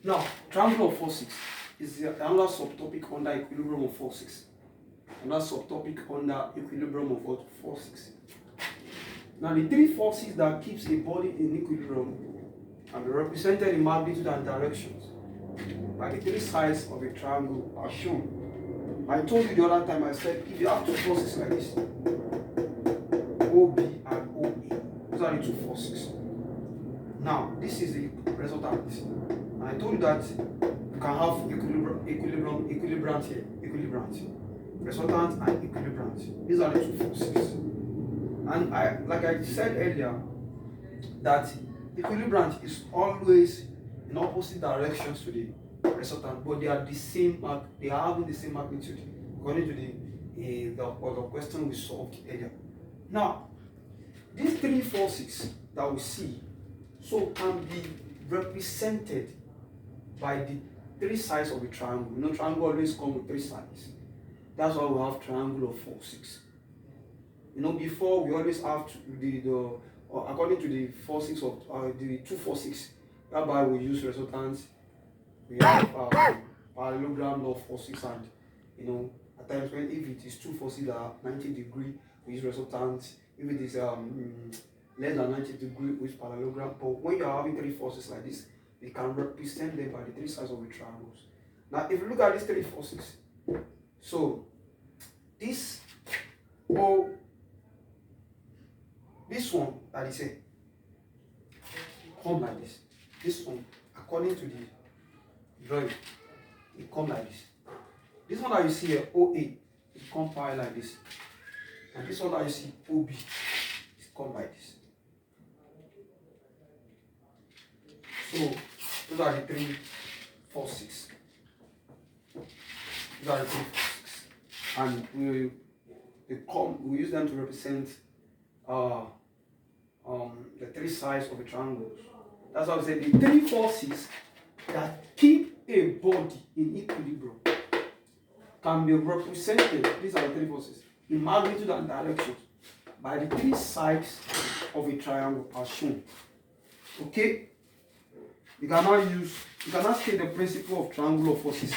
Now, triangle of forces is another subtopic under equilibrium of forces. Another subtopic under equilibrium of what? Forces. Now, the three forces that keeps a body in equilibrium can be represented in magnitude and directions by the three sides of a triangle are shown. I told you the other time, I said if you have two forces like this, OB and OA, those are the two forces. Now, this is the resultant. And I told you that you can have equilibrant here, resultant and equilibrant. These are the two forces. And like I said earlier, that equilibrant is always in opposite directions to the resultant, but they are the same. They are having the same magnitude according to the question we solved earlier. Now, these three forces that we see can be represented by the three sides of a triangle. You know, triangle always comes with three sides. That's why we have triangle of forces. You know, before we always have according to the forces of the two forces, whereby we use resultants, we have parallelogram law forces, and you know, at times when if it is two forces that are 90 degrees, we use resultants. If it is less than 90 degrees, we use parallelogram. But when you are having three forces like this, we can represent them by the three sides of the triangles. Now, if you look at these three forces, so this one that is a come like this. This one, according to the drawing, it come like this. This one that you see here, OA, it come parallel like this. And this one that you see, OB, it come like this. So those are the three forces. These are the three forces. And we use them to represent the three sides of a triangle. That's why I said the three forces that keep a body in equilibrium can be represented. These are the three forces in magnitude and directions by the three sides of a triangle as shown. Okay? You cannot state the principle of triangle of forces.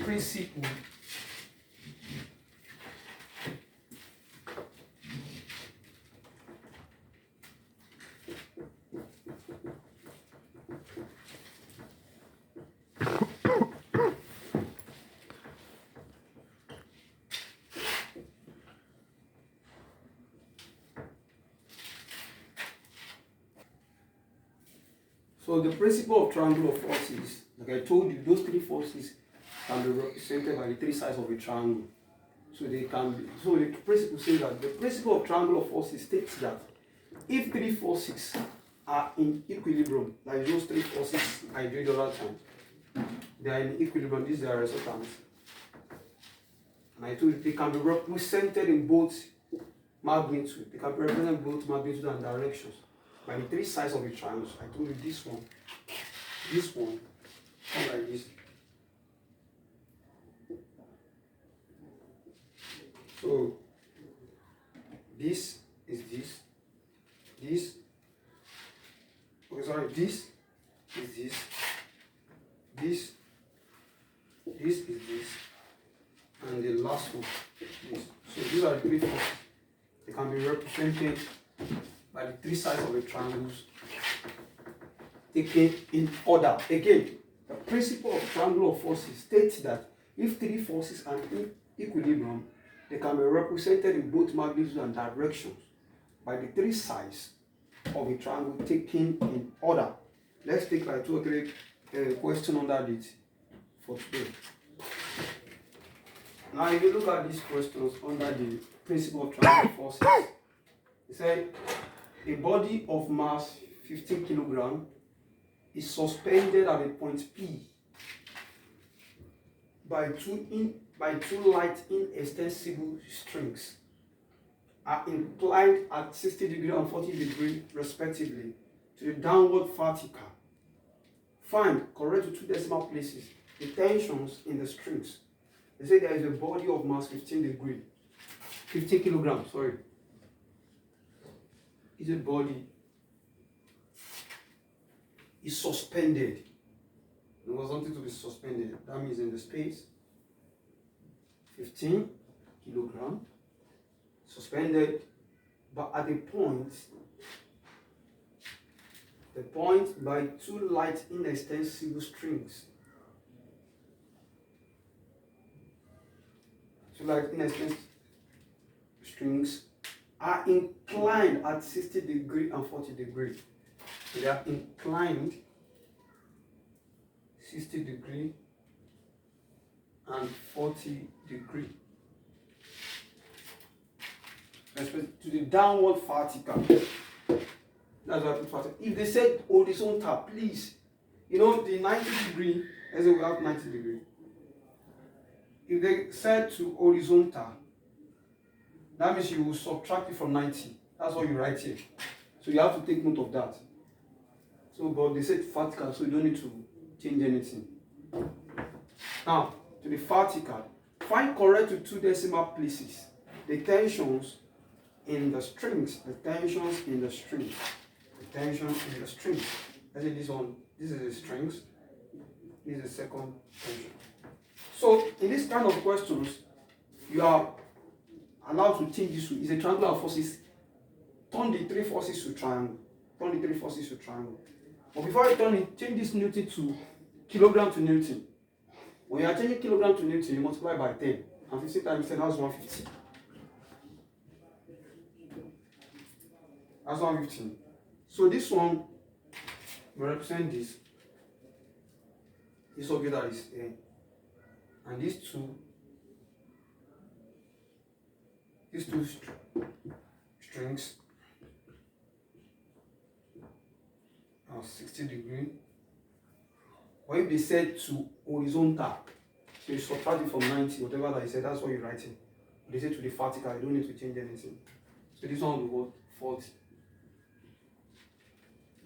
Principle. So the principle of triangle of forces, like I told you, those three forces can be represented by the three sides of a triangle. So the principle says that the principle of triangle of forces states that if three forces are in equilibrium, like those three forces I did the other time, they are in equilibrium, these are resultants. And I told you they can be represented in both magnitude. They can be represented in both magnitude and directions by the three sides of the triangle. I told you this one, come like this. So this is this, this is this, this is this, and the last one is. So these are the three forces. They can be represented by the three sides of the triangles taken in order. Again, the principle of triangle of forces states that if three forces are in equilibrium, they can be represented in both magnitude and directions by the three sides of a triangle taken in order. Let's take like 2 or 3 questions under it for today. Now, if you look at these questions under the principle of triangle forces, it said a body of mass 15 kg is suspended at a point P by two light inextensible strings are inclined at 60 degrees and 40 degrees respectively to the downward vertical. Find, correct to 2 decimal places, the tensions in the strings. They say there is a body of mass 15 kilograms, sorry. Is a body is suspended. There was something to be suspended. That means in the space 15 kilogram suspended, but at the point by two light inextensible strings. Two light inextensible strings are inclined at 60 degrees and 40 degrees. They are inclined 60 degrees and 40 degrees. Respect to the downward vertical. That's what I put vertical. If they said horizontal, please, you know the 90 degree, let's say we have 90 degree. If they said to horizontal, that means you will subtract it from 90. That's what you write here. So you have to take note of that. So, but they said vertical, so you don't need to change anything. Now, to the vertical, find correct to two decimal places the tensions in the strings. The tensions in the strings. The tensions in the strings. Let's say this one, this is the strings. This is the second tension. So, in this kind of questions, you are allowed to change this. It's a triangle of forces. Turn the three forces to triangle. Turn the three forces to triangle. But before you turn it, change this Newton to kilogram to Newton. When you are changing kilogram to Newton, you multiply by 10. And 50 times 10, that's 150. That's 150. So this one will represent this. This object that is here. And these two strings are 60 degrees. Or if they said to horizontal, so you subtract it from 90, whatever that you said, that's what you're writing. They say to the vertical, you don't need to change anything. So this one will be 40.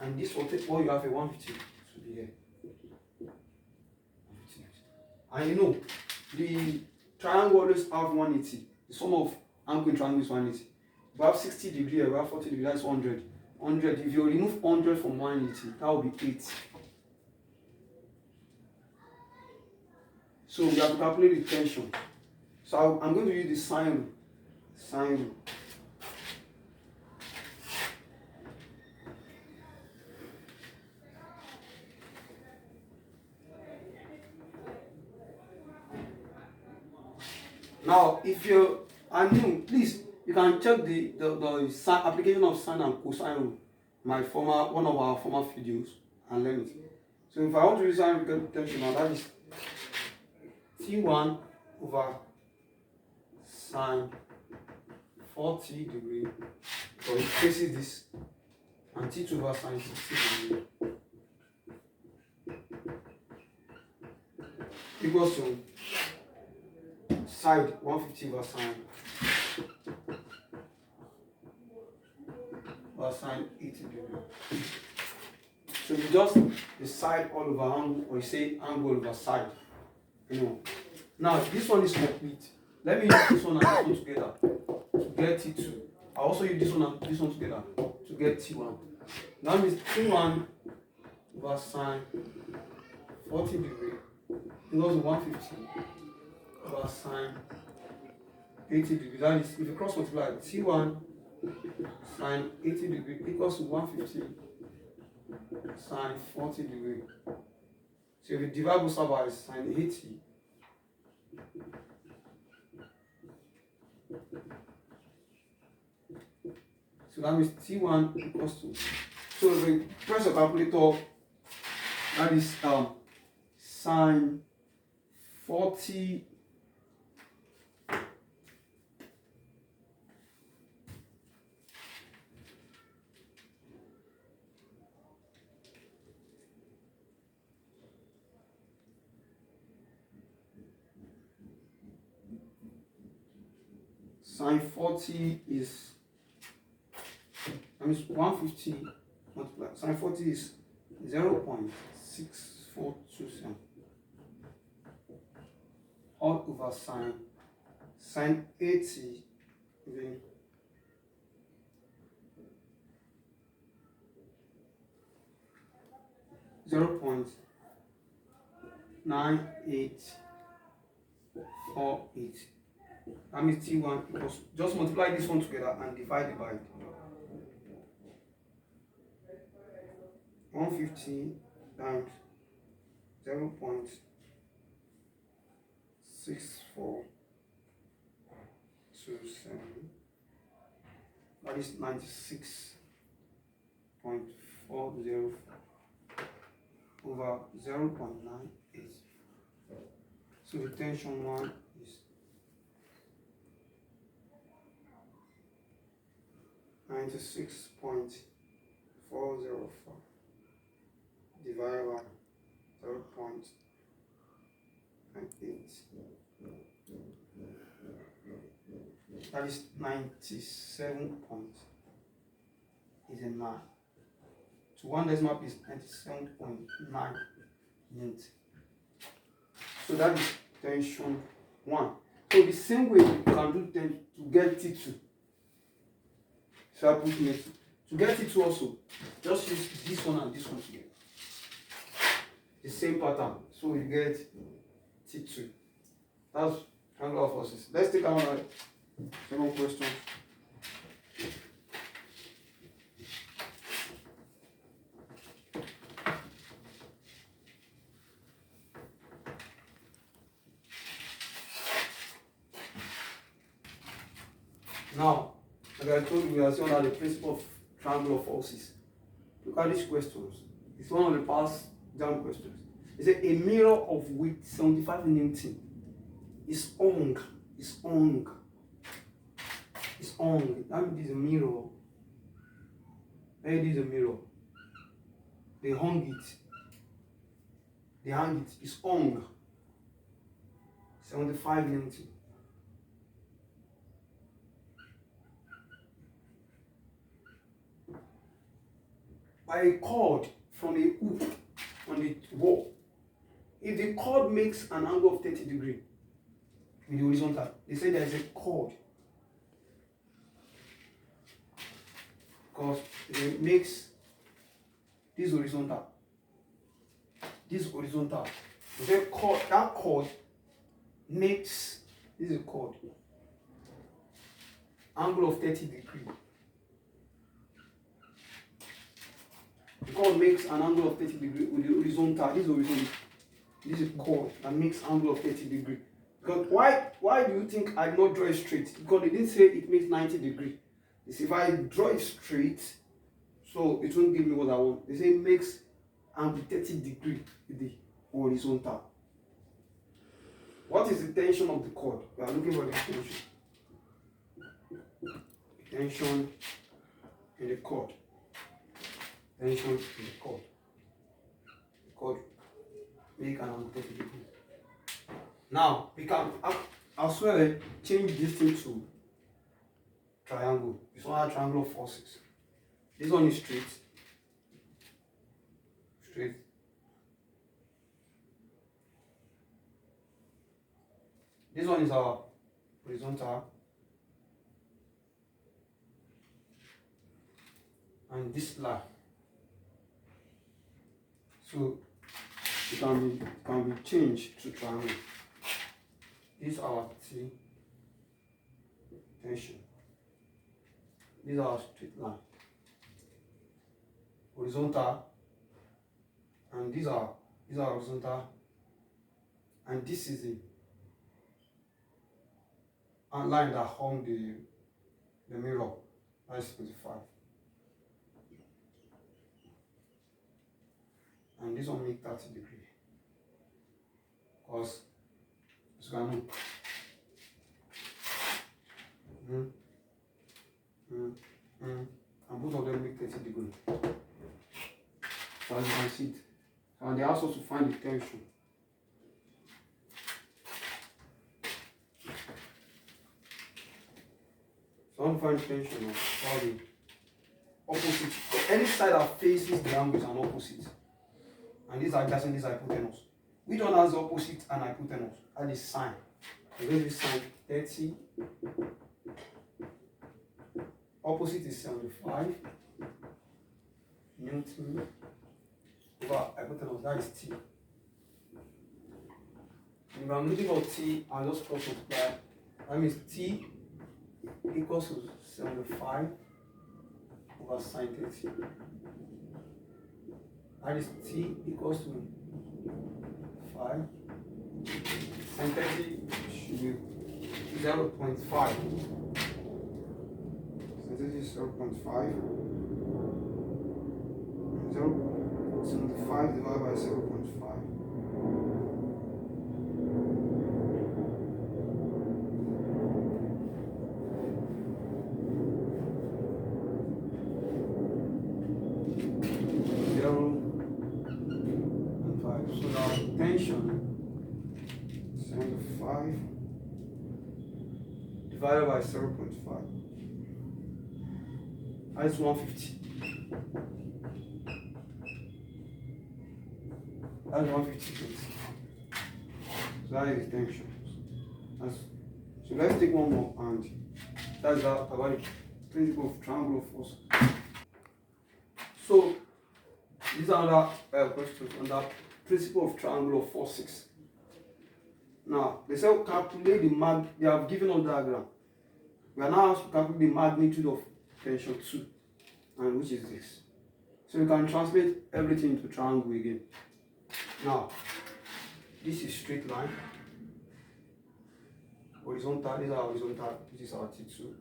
And this will take, you have a 150 to be here. And you know, the triangle always have 180. The sum of angle in triangle is 180. We have 60 degrees, we have 40 degrees, that's 100. 100, if you remove 100 from 180, that will be 8. So we have to calculate the tension. So I'm going to use the sine rule. Sine rule. Now, if you are new, please, you can check the application of sine and cosine rule, one of our former videos, and learn it. So if I want to use sine rule tension now, that is T1 over sine 40 degrees, so it faces this, and T2 over sine 60 degrees equals to side 150 over sine 80 degrees. So you just decide all over angle, or you say angle over side. You know. Now this one is complete. Let me use this one and this one together to get T2. I also use this one and this one together to get T1. That means T1 over sine 40 degrees equals 150 over sine 80 degrees. That is, if you cross multiply, T1 sine 80 degrees equals to 150 sine 40 degrees. So if you divide both sides by sine 80, so that means T1 equals to, so if you press your calculator, that is sine 40 sine 40 is, that means 150 multiplied, sine 40 is 0.6427 all over sine 80 then 0.9848. That means T1 equals, just multiply this one together and divide it by 150 times 0.6427. That is 96.40 over 0.98. So the tension one is 96.405 divided by 0.98. That is 97.89. So one decimal is 97.9 units. So that is tension 1. So the same way you can do tension to get T2. So I put it to get T2 also, just use this one and this one together. The same pattern. So we get T2. That's triangular forces. Let's take another second question. Now, like I told you, we are still under the principle of triangular forces. Look at these questions. It's one of the past exam questions. It said a mirror of weight 75 Newton is hung. That means it's a mirror. It is a mirror. They hung it. It's hung. 75 Newton. By a cord from a hook on the wall. If the cord makes an angle of 30 degrees with the horizontal, they say there is a cord. Because it makes this horizontal. They say cord, that cord makes, this is a cord, angle of 30 degrees. The cord makes an angle of 30 degrees with the horizontal. This is a cord that makes angle of 30 degrees. Because why do you think I did not draw it straight? Because they didn't say it makes 90 degrees. They say if I draw it straight, so it won't give me what I want. They say it makes angle 30 degrees with the horizontal. What is the tension of the cord? We are looking for the tension. Tension in the cord. Tension in the cord. The cord make an angle 30 degrees. Now we can as well change this thing to triangle. This one has triangle of forces. This one is straight. This one is our horizontal. And this line. So it can be changed to triangle. This is our T tension. This is our straight line. Horizontal. And these are horizontal. And this is a line that hung the mirror. That is 25. And this one make 30 degrees. Because as you can know. And both of them make 30 degrees. So as you can see it. And they ask us to find the tension. So I want to find the tension of all the opposite. So any side that faces the angle is an opposite. And these are adjacent, these are hypotenuse. Which one has the opposite and hypotenuse? That is sine. So this sine 30. Opposite is 75 Newton. over hypotenuse, that is T. And if I'm looking for T, I'll just cross multiply. That means T equals to 75 over sine 30. That is T equals to 5. Sine 30 should be 0.5. So this is 0.5. 0.75 divided by 0.5. So the tension 75 divided by 0.5. That is 150. That's 150. So that is tension. So let's take one more, and that's about the principle of triangular force. So these are other questions on that principle of triangular forces. Now they say calculate the they have given us diagram. We are now asked to calculate the magnitude of tension 2, and which is this. So you can translate everything into triangle again. Now this is straight line. Horizontal, these are horizontal, this is our T2.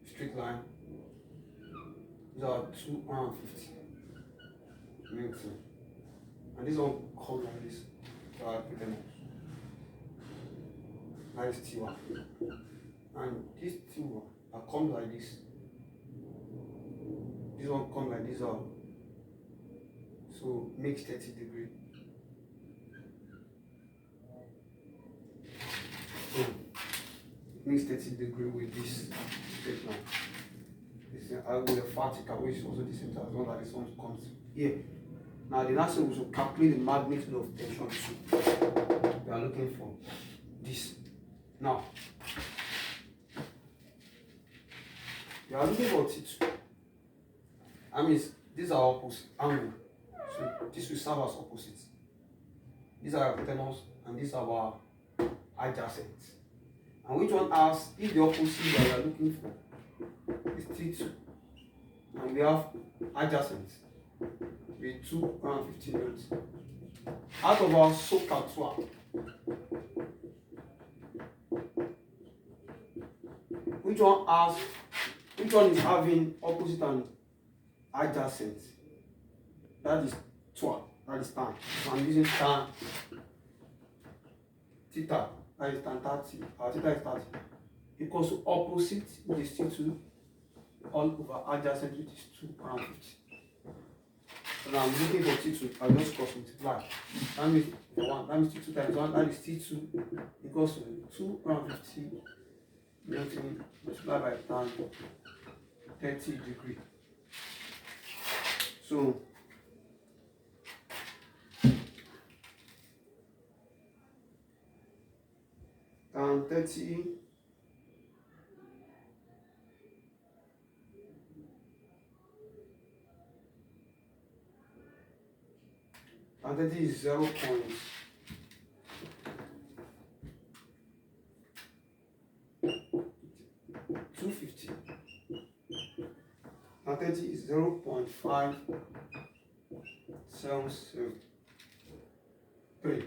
Straight line. These are 250 Newton. And this one comes like this. So I put them up. That is T1. And this T1 comes like this. This one comes like this. So makes 30 degrees. So makes 30 degrees with this straight line. With a vertical, which is also the same as well, that this one comes here. Now the next thing we should calculate the magnitude of tension 2. We are looking for this. Now we are looking for T2. That means these are opposite angle. So this will serve as opposites. These are hypotenuse and these are our adjacent. And which one has, if the opposite that we are looking for is T2, and we have adjacent with 250 units. Out of our SOHCAHTOA, which one is having opposite and adjacent? That is TOA, that is tan. So I'm using tan theta, that is tan 30. Our theta is 30. Equals to opposite, which is T2, all over adjacent, which is 250. So now I'm looking for T2, I'll just cross multiply. That means T2 times 1, that is T2 equals to 250 Newton multiplied by tan 30 degrees. So tan 30 and that is 0. 250. And 30 is 0.5773.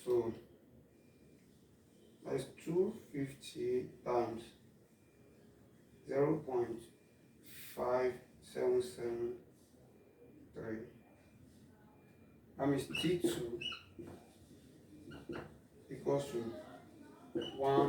So that's 250 times 0.5773. That means T2 equals to 144.32.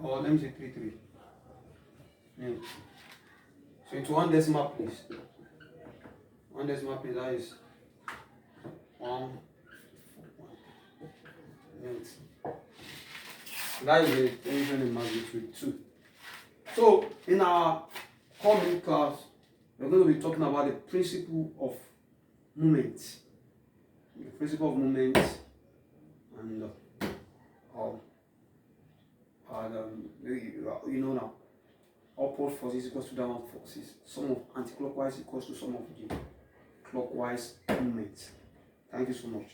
Or let me say 33. Yeah. So into one decimal place. One decimal place, that is 1. That is the tension in magnitude 2. So in our coming class, we're going to be talking about the principle of movement. The principle of movement and you know now, upward forces equals to downward forces. Sum of anti-clockwise equals to sum of the clockwise movement. Thank you so much.